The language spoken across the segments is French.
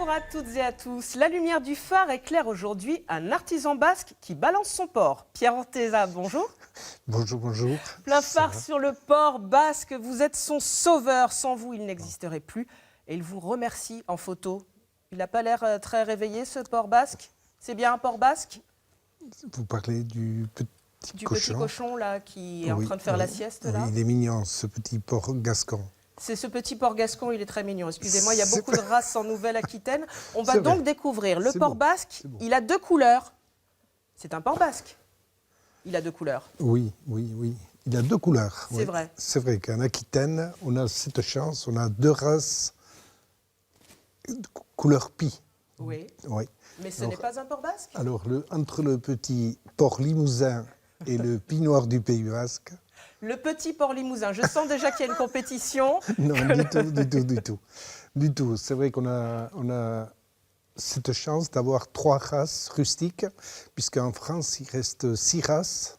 Bonjour à toutes et à tous. La lumière du phare éclaire aujourd'hui un artisan basque qui balance son porc. Pierre Orteza, bonjour. Bonjour, bonjour. Plein phare sur le port basque, vous êtes son sauveur. Sans vous, il n'existerait plus. Et il vous remercie en photo. Il n'a pas l'air très réveillé, ce port basque. C'est bien un port basque? Vous parlez du petit cochon. Petit cochon là, qui est en train de faire la sieste là. Oui, il est mignon, ce petit porc gascon. C'est ce petit porc gascon, il est très mignon. Excusez-moi, il y a beaucoup de races en Nouvelle-Aquitaine. On va donc découvrir le porc basque. Il a deux couleurs. C'est un porc basque. Il a deux couleurs. Oui, oui, oui. Il a deux couleurs. C'est vrai. C'est vrai qu'en Aquitaine, on a cette chance, on a deux races couleur pie. Oui. Oui. Mais ce n'est pas un porc basque? Alors, entre le petit porc limousin et le pie noir du Pays basque. Le petit porc limousin, je sens déjà qu'il y a une compétition. Non, du tout. C'est vrai qu'on a cette chance d'avoir trois races rustiques, puisqu'en France, il reste 6 races,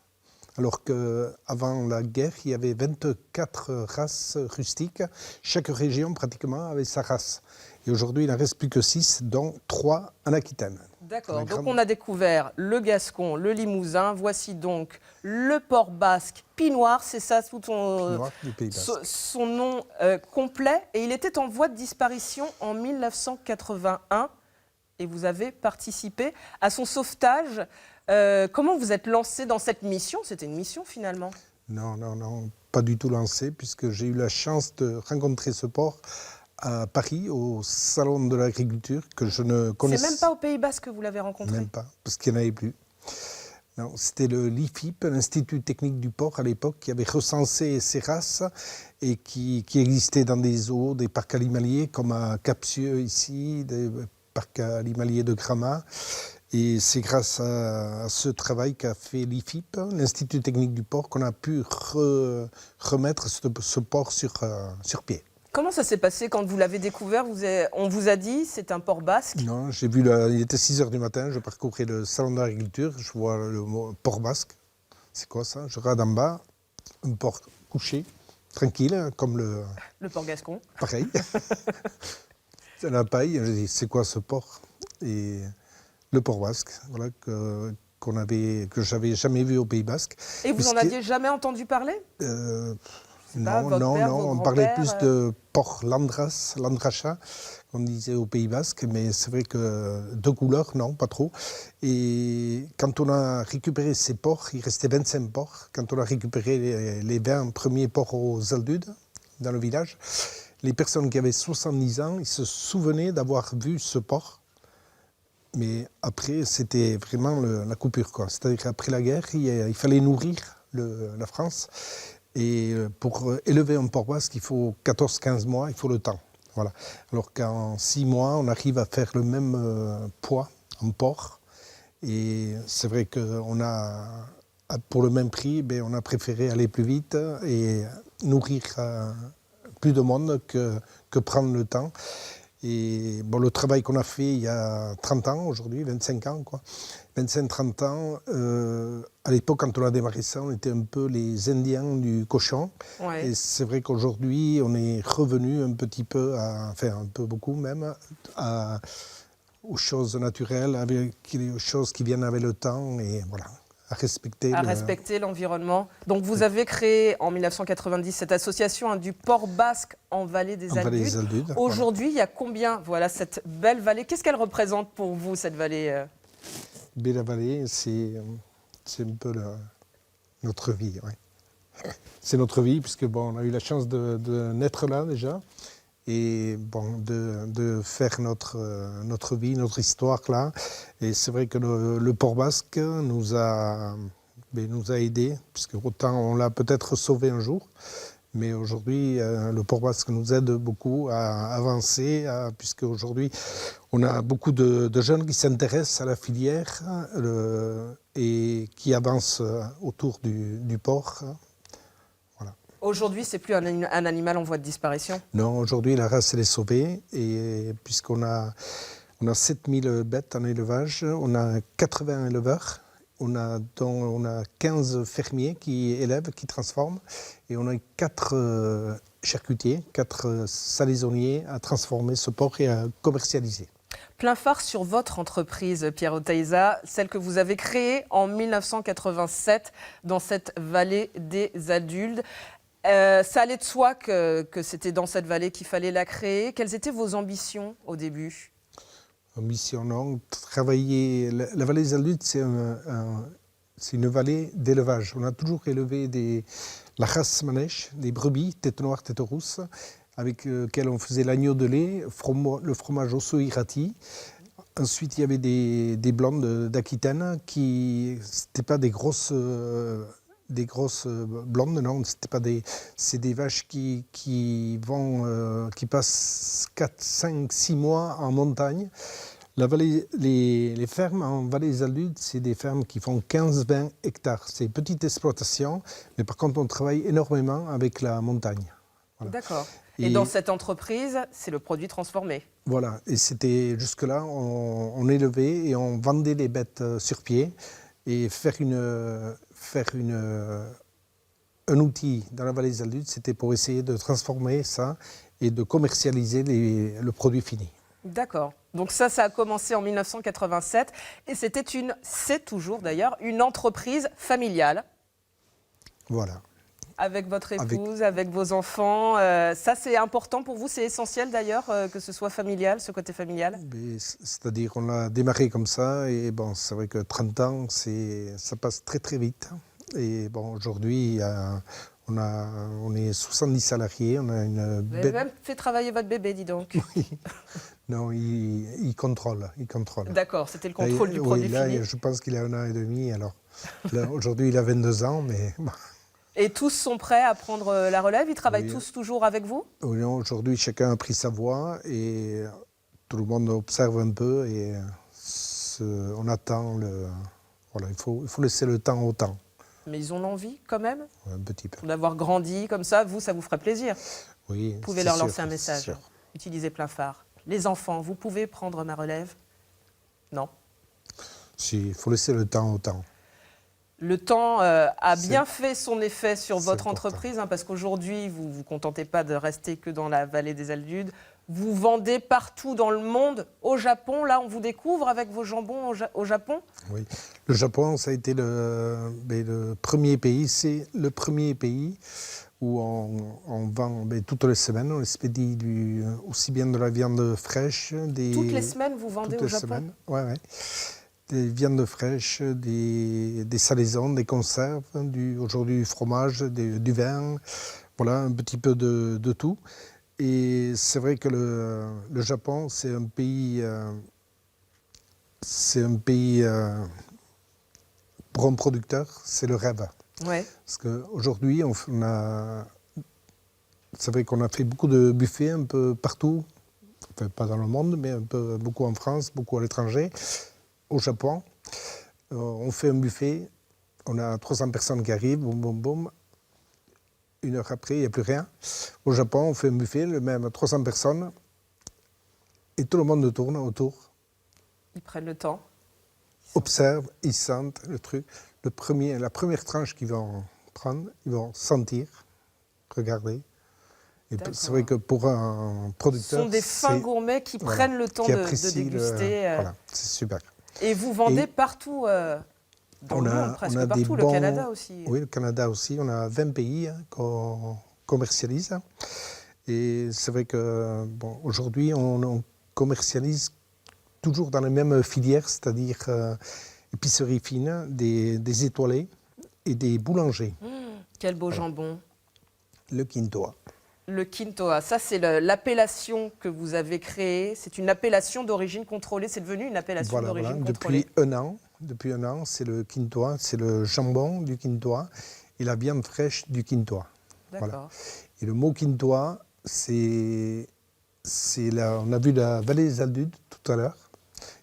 alors qu'avant la guerre, il y avait 24 races rustiques. Chaque région, pratiquement, avait sa race. Et aujourd'hui, il n'en reste plus que 6, dont 3 en Aquitaine. D'accord, donc on a découvert le gascon, le limousin. Voici donc le porc basque pie noir, c'est ça tout son nom complet. Et il était en voie de disparition en 1981. Et vous avez participé à son sauvetage. Comment vous êtes lancé dans cette mission? C'était une mission finalement? Non, pas du tout lancé, puisque j'ai eu la chance de rencontrer ce porc à Paris, au Salon de l'Agriculture, que je ne connaissais... C'est même pas au Pays Basque que vous l'avez rencontré? Même pas, parce qu'il n'y en avait plus. Non, c'était l'IFIP, l'Institut Technique du Porc, à l'époque, qui avait recensé ces races et qui existaient dans des zoos, des parcs animaliers, comme à Capsieux, ici, des parcs animaliers de Gramat. Et c'est grâce à ce travail qu'a fait l'IFIP, l'Institut Technique du Porc, qu'on a pu remettre ce porc sur pied. Comment ça s'est passé quand vous l'avez découvert? On vous a dit c'est un porc basque? Non, j'ai vu, il était 6h du matin, je parcourais le salon de l'agriculture, je vois le mot porc basque. C'est quoi ça? Je regarde en bas, un porc couché, tranquille, comme le... Le porc gascon. Pareil. C'est la paille, je dis c'est quoi ce porc? Et le porc basque, voilà, que j'avais jamais vu au Pays basque. Et vous en aviez jamais entendu parler? Non, on parlait plus de porc landracha, qu'on disait au Pays basque, mais c'est vrai que de couleur, non, pas trop. Et quand on a récupéré ces porcs, il restait 25 porcs, quand on a récupéré les 20 premiers porcs aux Aldudes, dans le village, les personnes qui avaient 70 ans, ils se souvenaient d'avoir vu ce porc. Mais après, c'était vraiment la coupure, quoi. C'est-à-dire qu'après la guerre, il fallait nourrir la France. Et pour élever un porc basque, il faut 14-15 mois, il faut le temps. Voilà. Alors qu'en 6 mois, on arrive à faire le même poids en porc. Et c'est vrai qu'on a, pour le même prix, on a préféré aller plus vite et nourrir plus de monde que prendre le temps. Et bon, le travail qu'on a fait il y a 30 ans, aujourd'hui, 25 ans, quoi. 25-30 ans, à l'époque, quand on a démarré ça, on était un peu les Indiens du cochon. Ouais. Et c'est vrai qu'aujourd'hui, on est revenu un petit peu, enfin un peu beaucoup même, aux choses naturelles, aux choses qui viennent avec le temps, et voilà. À respecter l'environnement. Donc vous avez créé en 1990 cette association du porc basque en vallée des Aldudes. Aujourd'hui, il y a combien, voilà, cette belle vallée? Qu'est-ce qu'elle représente pour vous, cette vallée? Belle vallée, c'est un peu notre vie. Ouais. C'est notre vie, puisque bon, on a eu la chance de naître là déjà, et bon, de faire notre vie, notre histoire là. Et c'est vrai que le porc basque nous a aidés, puisque autant on l'a peut-être sauvé un jour, mais aujourd'hui le porc basque nous aide beaucoup à avancer, puisque aujourd'hui on a beaucoup de jeunes qui s'intéressent à la filière et qui avancent autour du porc. Aujourd'hui, c'est plus un animal en voie de disparition? Non, aujourd'hui, la race, elle est sauvée, et puisqu'on a 7000 bêtes en élevage, on a 80 éleveurs, on a 15 fermiers qui élèvent, qui transforment, et on a 4 charcutiers, 4 salaisonniers à transformer ce porc et à commercialiser. Plein phare sur votre entreprise, Pierre Oteiza, celle que vous avez créée en 1987 dans cette vallée des adultes. Ça allait de soi que c'était dans cette vallée qu'il fallait la créer. Quelles étaient vos ambitions au début? Ambition, non. Travailler. La vallée des adultes, c'est une vallée d'élevage. On a toujours élevé la race manèche, des brebis, tête noire, tête rousse, avec lequel on faisait l'agneau de lait, le fromage osso irati. Ensuite, il y avait des blondes d'Aquitaine qui n'étaient pas des grosses blondes, non, c'est des vaches qui passent 4, 5, 6 mois en montagne. Les fermes en vallée des adultes, c'est des fermes qui font 15-20 hectares. C'est une petite exploitation, mais par contre, on travaille énormément avec la montagne. Voilà. D'accord. Et dans cette entreprise, c'est le produit transformé. Voilà, et c'était jusque-là, on élevait et on vendait les bêtes sur pied. Et faire un outil dans la vallée des adultes, c'était pour essayer de transformer ça et de commercialiser le produit fini. D'accord. Donc ça a commencé en 1987 et c'est toujours d'ailleurs, une entreprise familiale. Voilà. Avec votre épouse, avec vos enfants. Ça, c'est important pour vous, c'est essentiel d'ailleurs que ce soit familial, ce côté familial? C'est-à-dire qu'on a démarré comme ça et bon, c'est vrai que 30 ans, ça passe très très vite. Et bon, aujourd'hui, on est 70 salariés. On a Vous avez même fait travailler votre bébé, dis donc. Oui. Non, il contrôle. D'accord, c'était le contrôle du produit là, fini. Je pense qu'il a 1 an et demi. Alors, aujourd'hui, il a 22 ans, mais... Et tous sont prêts à prendre la relève? Ils travaillent tous toujours avec vous? Oui, aujourd'hui, chacun a pris sa voie et tout le monde observe un peu et on attend. Voilà, il faut laisser le temps au temps. Mais ils ont l'envie quand même? Un petit peu. D'avoir grandi comme ça, ça vous ferait plaisir? Oui. Vous pouvez leur lancer un message. Utilisez Plein phare. Les enfants, vous pouvez prendre ma relève? Non? Si, il faut laisser le temps au temps. Le temps a bien fait son effet sur votre entreprise, parce qu'aujourd'hui, vous ne vous contentez pas de rester que dans la vallée des Aldudes. Vous vendez partout dans le monde. Au Japon, là, on vous découvre avec vos jambons au Japon? Oui. Le Japon, ça a été le premier pays. C'est le premier pays où on vend toutes les semaines. On expédie aussi bien de la viande fraîche. Toutes les semaines, vous vendez au Japon? Oui. Des viandes fraîches, des salaisons, des conserves, aujourd'hui du fromage, du vin, voilà, un petit peu de tout. Et c'est vrai que le Japon, c'est un pays pour un producteur, c'est le rêve. Ouais. Parce qu'aujourd'hui, c'est vrai qu'on a fait beaucoup de buffets un peu partout, enfin, pas dans le monde, mais beaucoup en France, beaucoup à l'étranger. Au Japon, on fait un buffet, on a 300 personnes qui arrivent, boum, boum, boum. 1 heure après, il n'y a plus rien. Au Japon, on fait un buffet, le même 300 personnes, et tout le monde tourne autour. Ils prennent le temps. Observent, ils sentent le truc. La première tranche qu'ils vont prendre, ils vont sentir, regarder. C'est vrai que pour un producteur... Ce sont des fins gourmets qui prennent le temps de déguster. Voilà, c'est super. Et vous vendez partout dans le monde, presque partout, le Canada aussi. Oui, le Canada aussi. On a 20 pays qu'on commercialise. Et c'est vrai que aujourd'hui, on commercialise toujours dans les mêmes filières, c'est-à-dire épicerie fine, des étoilés et des boulangers. Quel beau jambon. Le Quintoa. Le Quintoa, ça c'est l'appellation que vous avez créée. C'est une appellation d'origine contrôlée. C'est devenu une appellation d'origine contrôlée. Depuis un an, c'est le Quintoa, c'est le jambon du Quintoa et la viande fraîche du Quintoa. D'accord. Voilà. Et le mot Quintoa, on a vu la vallée des Aldudes tout à l'heure.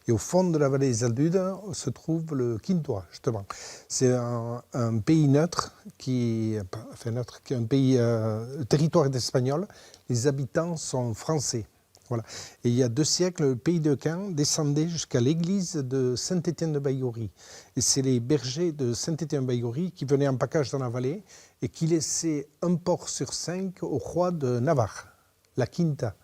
Et au fond de la vallée des Aldudes se trouve le Quintoa, justement. C'est un pays neutre qui est un pays... le territoire est espagnol, les habitants sont français. Voilà. Et il y a 2 siècles, le pays de Caen descendait jusqu'à l'église de Saint-Étienne-de-Baïgorry. Et c'est les bergers de Saint-Étienne-de-Baïgorry qui venaient en package dans la vallée et qui laissaient un porc sur 5 au roi de Navarre, la Quinta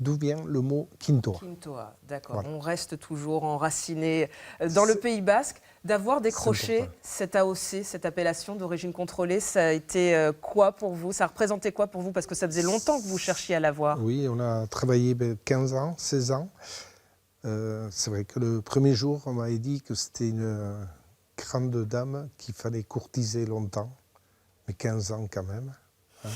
d'où vient le mot Quintoa. Quintoa, d'accord. Voilà. On reste toujours enraciné dans le Pays basque. D'avoir décroché cette AOC, cette appellation d'origine contrôlée, ça a été quoi pour vous? Ça représentait quoi pour vous? Parce que ça faisait longtemps que vous cherchiez à l'avoir. Oui, on a travaillé 15 ans, 16 ans. C'est vrai que le premier jour, on m'avait dit que c'était une grande dame qu'il fallait courtiser longtemps, mais 15 ans quand même. Hein.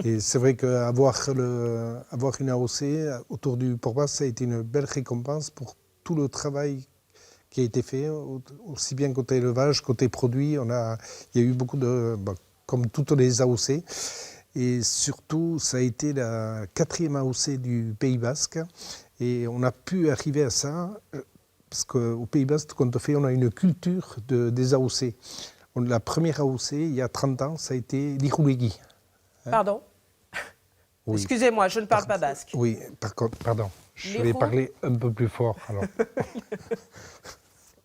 Et c'est vrai qu'avoir une AOC autour du Port-Basque, ça a été une belle récompense pour tout le travail qui a été fait, aussi bien côté élevage, côté produit. Il y a eu beaucoup comme toutes les AOC. Et surtout, ça a été la 4e AOC du Pays basque. Et on a pu arriver à ça, parce qu'au Pays basque, quand on a une culture des AOC. La première AOC, il y a 30 ans, ça a été l'Iroulegui. Pardon? Oui. Excusez-moi, je ne parle pas basque. Oui, par contre, pardon. Je vais parler un peu plus fort, alors.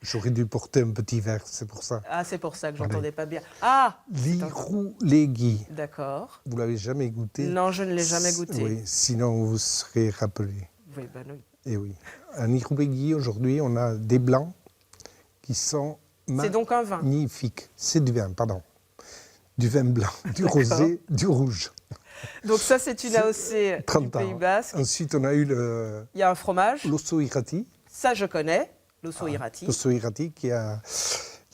J'aurais dû porter un petit verre, c'est pour ça. Ah, c'est pour ça que j'entendais pas bien. Ah! L'Iroulegui. D'accord. Vous l'avez jamais goûté? Non, je ne l'ai jamais goûté. Oui, sinon vous serez rappelé. Oui, ben oui. Et oui. Un Iroulegui, aujourd'hui, on a des blancs qui sont c'est donc un vin? Magnifiques. C'est du vin, pardon. Du vin blanc, du rosé, du rouge. Donc ça, c'est une AOC du Pays basque. Ensuite, on a eu il y a un fromage. L'osso irati. Ça, je connais. L'osso irati. L'osso irati qui a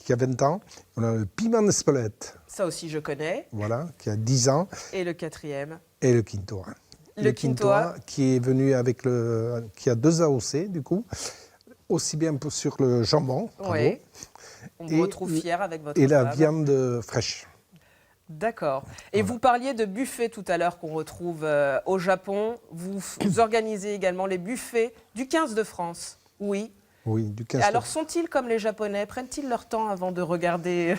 20 ans. On a le piment d'Espelette. Ça aussi, je connais. Voilà, qui a 10 ans. Et le 4e? Et le Quintoa. Le Quintoa qui est venu avec qui a 2 AOC, du coup. Aussi bien sur le jambon. Oui. On vous retrouve fier avec votre Et femme. la viande fraîche. D'accord. Et vous parliez de buffets tout à l'heure qu'on retrouve au Japon. Vous organisez également les buffets du 15 de France. Oui. Oui, du 15. Alors sont-ils comme les Japonais? Prennent-ils leur temps avant de regarder,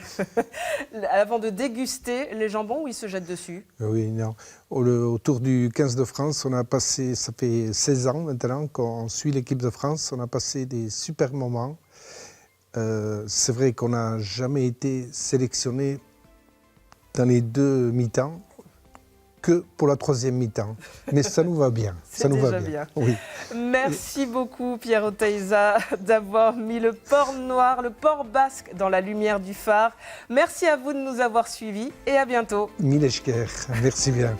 avant de déguster les jambons ou ils se jettent dessus? Oui, non. Autour du 15 de France, on a passé, ça fait 16 ans maintenant qu'on suit l'équipe de France. On a passé des super moments. C'est vrai qu'on n'a jamais été sélectionné dans les 2 mi-temps que pour la 3e mi-temps. Mais ça nous va bien. Ça nous va bien. Oui. Merci beaucoup Pierre Oteiza d'avoir mis le port noir, le port basque dans la lumière du phare. Merci à vous de nous avoir suivis et à bientôt. Mille esker, merci bien.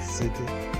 C'était...